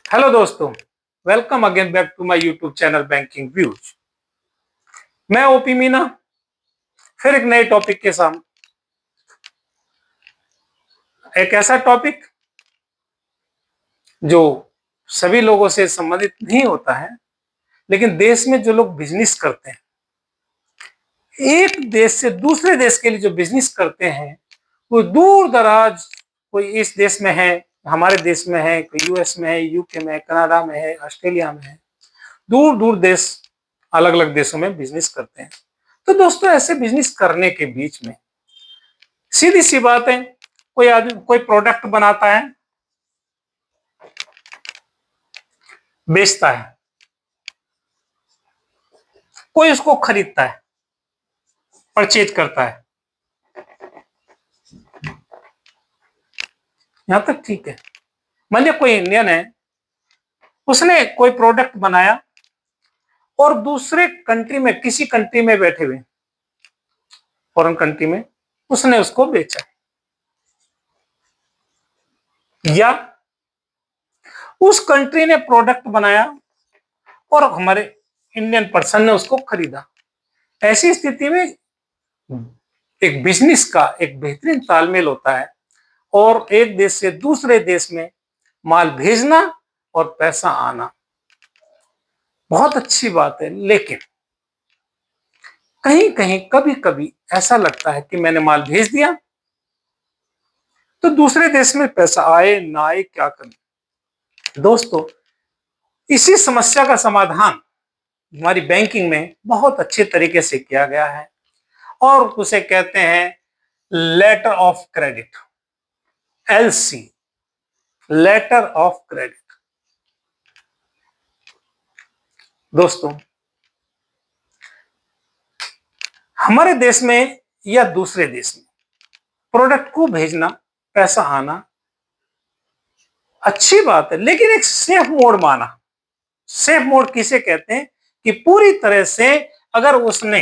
Hello दोस्तों, welcome again back to my YouTube channel banking views. मैं OP Meena फिर एक नए टॉपिक के साथ, एक ऐसा टॉपिक जो सभी लोगों से संबंधित नहीं होता है, लेकिन देश में जो लोग बिजनेस करते हैं, एक देश से दूसरे देश के लिए जो बिजनेस करते हैं, वो दूर दराज, कोई इस देश में है, हमारे देश में है, कोई यूएस में है, यूके में है, कनाडा में है, ऑस्ट्रेलिया में है, दूर दूर देश, अलग अलग देशों में बिजनेस करते हैं। तो दोस्तों, ऐसे बिजनेस करने के बीच में सीधी सी बात है, कोई आदमी कोई प्रोडक्ट बनाता है, बेचता है, कोई उसको खरीदता है, परचेज करता है। यहां तक ठीक है। मान लिया कोई इंडियन है, उसने कोई प्रोडक्ट बनाया और दूसरे कंट्री में, किसी कंट्री में बैठे हुए, फॉरेन कंट्री में, उसने उसको बेचा। या उस कंट्री ने प्रोडक्ट बनाया और हमारे इंडियन पर्सन ने उसको खरीदा। ऐसी स्थिति में एक बिजनेस का एक बेहतरीन तालमेल होता है और एक देश से दूसरे देश में माल भेजना और पैसा आना बहुत अच्छी बात है। लेकिन कहीं कहीं कभी कभी ऐसा लगता है कि मैंने माल भेज दिया तो दूसरे देश में पैसा आए ना आए, क्या करें। दोस्तों, इसी समस्या का समाधान हमारी बैंकिंग में बहुत अच्छे तरीके से किया गया है और उसे कहते हैं letter of credit, LC, letter of credit. दोस्तों, हमारे देश में या दूसरे देश में प्रोडक्ट को भेजना, पैसा आना अच्छी बात है, लेकिन एक सेफ मोड माना। सेफ मोड किसे कहते हैं कि पूरी तरह से अगर उसने,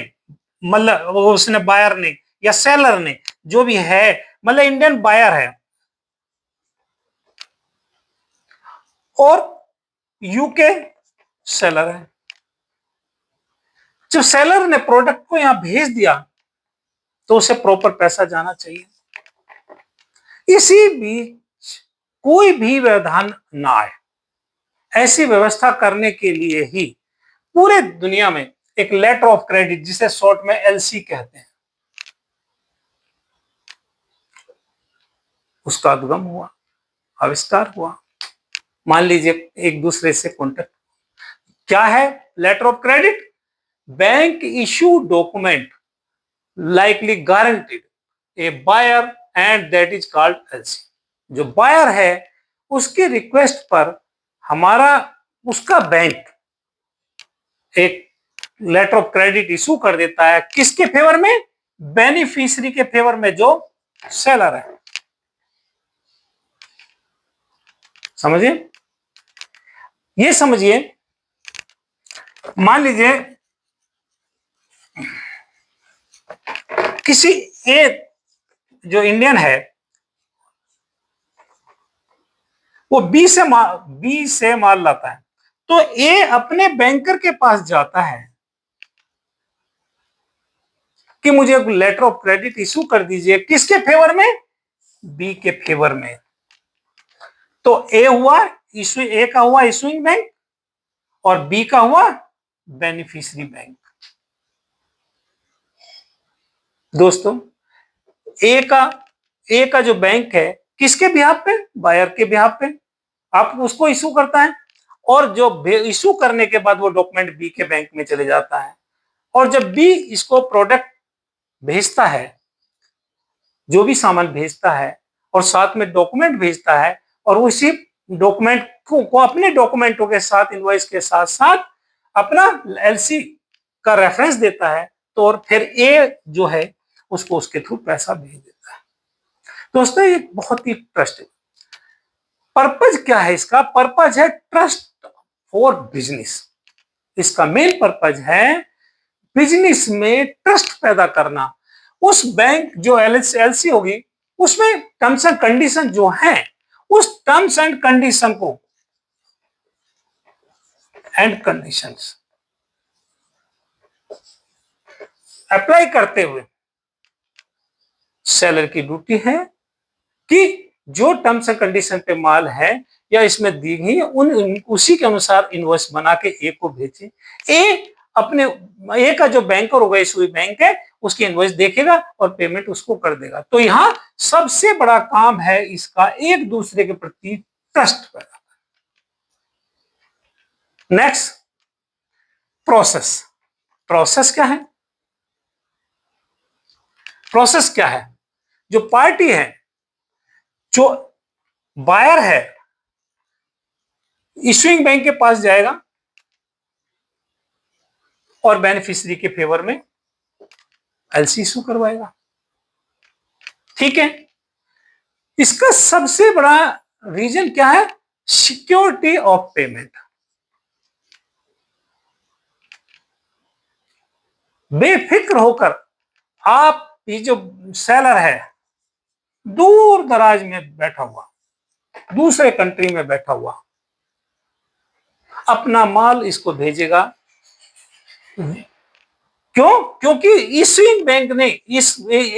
मतलब उसने बायर ने या सेलर ने, जो भी है, मतलब इंडियन बायर है और यूके सेलर है, जब सेलर ने प्रोडक्ट को यहां भेज दिया तो उसे प्रॉपर पैसा जाना चाहिए। इसी बीच कोई भी व्यवधान ना आए, ऐसी व्यवस्था करने के लिए ही पूरे दुनिया में एक लेटर ऑफ क्रेडिट, जिसे शॉर्ट में एलसी कहते हैं, उसका उद्गम हुआ, आविष्कार हुआ। मान लीजिए एक दूसरे से कॉन्टेक्ट, क्या है letter of credit? Bank issue document likely guaranteed a buyer and that is called LC. जो बायर है उसकी रिक्वेस्ट पर हमारा, उसका बैंक एक लेटर ऑफ क्रेडिट इशू कर देता है, किसके फेवर में? बेनिफिशियरी के फेवर में, जो सेलर है। समझिए, ये समझिए, मान लीजिए किसी एक जो इंडियन है वो बी से माल लाता है, तो ए अपने बैंकर के पास जाता है कि मुझे एक लेटर ऑफ क्रेडिट इशू कर दीजिए, किसके फेवर में? बी के फेवर में। तो ए हुआ इशू, ए का हुआ इशूइंग बैंक और बी का हुआ बेनिफिशियरी बैंक। दोस्तों, ए का जो बैंक है, किसके बिहाफ पे? बायर के बिहाफ पे आप उसको इशू करता है, और जो इशू करने के बाद वो डॉक्यूमेंट बी के बैंक में चले जाता है। और जब बी इसको प्रोडक्ट भेजता है, जो भी सामान भेजता है और साथ में डॉक्यूमेंट भेजता है, और उसी डॉक्यूमेंट को अपने डॉक्यूमेंटों के साथ, इनवॉइस के साथ साथ अपना एलसी का रेफरेंस देता है, तो और फिर ए जो है उसको उसके थ्रू पैसा भेज देता है। दोस्तों, ये बहुत ही ट्रस्ट, पर्पज क्या है इसका? पर्पज है ट्रस्ट फॉर बिजनेस। इसका मेन पर्पज है बिजनेस में ट्रस्ट पैदा करना। उस बैंक जो एलसी होगी, उसमें टर्म्स एंड कंडीशन जो है, उस टर्म्स एंड कंडीशन को एंड कंडीशंस अप्लाई करते हुए सेलर की ड्यूटी है कि जो टर्म्स एंड कंडीशन पे माल है या इसमें दी गई उसी के अनुसार इनवॉइस बना के ए को भेजे। ए अपने ए का जो बैंकर होगा, इशूइंग बैंक है, उसकी इनवॉइस देखेगा और पेमेंट उसको कर देगा। तो यहां सबसे बड़ा काम है इसका एक दूसरे के प्रति ट्रस्ट पैदा। Next process. प्रोसेस क्या है? प्रोसेस क्या है? जो पार्टी है, जो बायर है, इशूइंग बैंक के पास जाएगा और बेनिफिशियरी के फेवर में एलसी इशू करवाएगा। ठीक है, इसका सबसे बड़ा रीजन क्या है? Security of payment. बेफिक्र होकर आप, ये जो सेलर है दूर दराज में बैठा हुआ, दूसरे कंट्री में बैठा हुआ, अपना माल इसको भेजेगा। क्यों? क्योंकि इशूइंग बैंक ने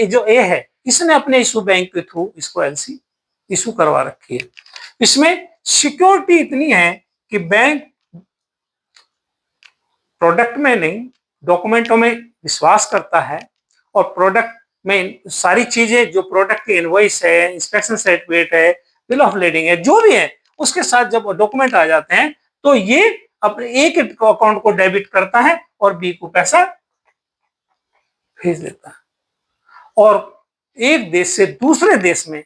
जो ए है, इसने अपने इशू बैंक के थ्रू इसको एलसी इशू करवा रखी है। इसमें सिक्योरिटी इतनी है कि बैंक प्रोडक्ट में नहीं, डॉक्यूमेंटों में विश्वास करता है और प्रोडक्ट में सारी चीजें, जो प्रोडक्ट की इनवॉइस है, इंस्पेक्शन सर्टिफिकेट है, बिल ऑफ लीडिंग है, जो भी है, उसके साथ जब डॉक्यूमेंट आ जाते हैं तो ये अपने ए के अकाउंट को डेबिट करता है और बी को पैसा भेज देता है। और एक देश से दूसरे देश में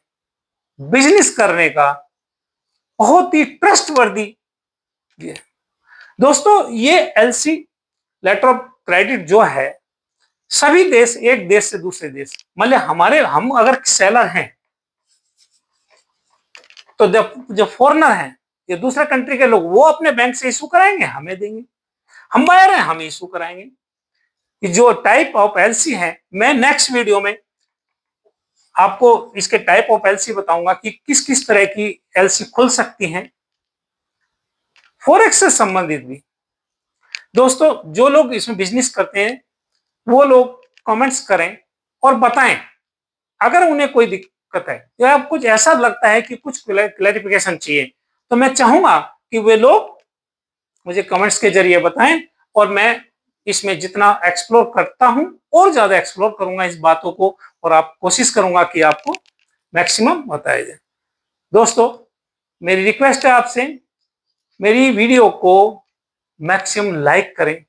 बिजनेस करने का बहुत ही ट्रस्टवर्दी है। दोस्तों, ये एलसी लेटर ऑफ क्रेडिट जो है, सभी देश, एक देश से दूसरे देश, मतलब हम अगर सेलर हैं तो जो फॉरेनर हैं या दूसरे कंट्री के लोग, वो अपने बैंक से इशू कराएंगे, हमें देंगे। हम बायर हैं, हम इशू कराएंगे। जो टाइप ऑफ एलसी है, मैं नेक्स्ट वीडियो में आपको इसके टाइप ऑफ एलसी बताऊंगा कि किस किस तरह की एलसी खुल सकती हैं, फॉरेक्स से संबंधित भी। दोस्तों, जो लोग इसमें बिजनेस करते हैं वो लोग कमेंट्स करें और बताएं अगर उन्हें कोई दिक्कत है या कुछ ऐसा लगता है कि कुछ क्लैरिफिकेशन चाहिए, तो मैं चाहूंगा कि वे लोग मुझे कमेंट्स के जरिए बताएं और मैं इसमें जितना एक्सप्लोर करता हूं और ज्यादा एक्सप्लोर करूंगा इस बातों को, और आप कोशिश करूंगा कि आपको मैक्सिमम बताया जाए। दोस्तों, मेरी रिक्वेस्ट है आपसे, मेरी वीडियो को मैक्सिमम लाइक करें,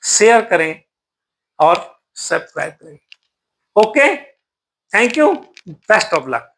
शेयर करें और सब्सक्राइब करें। Okay, thank you, best of luck.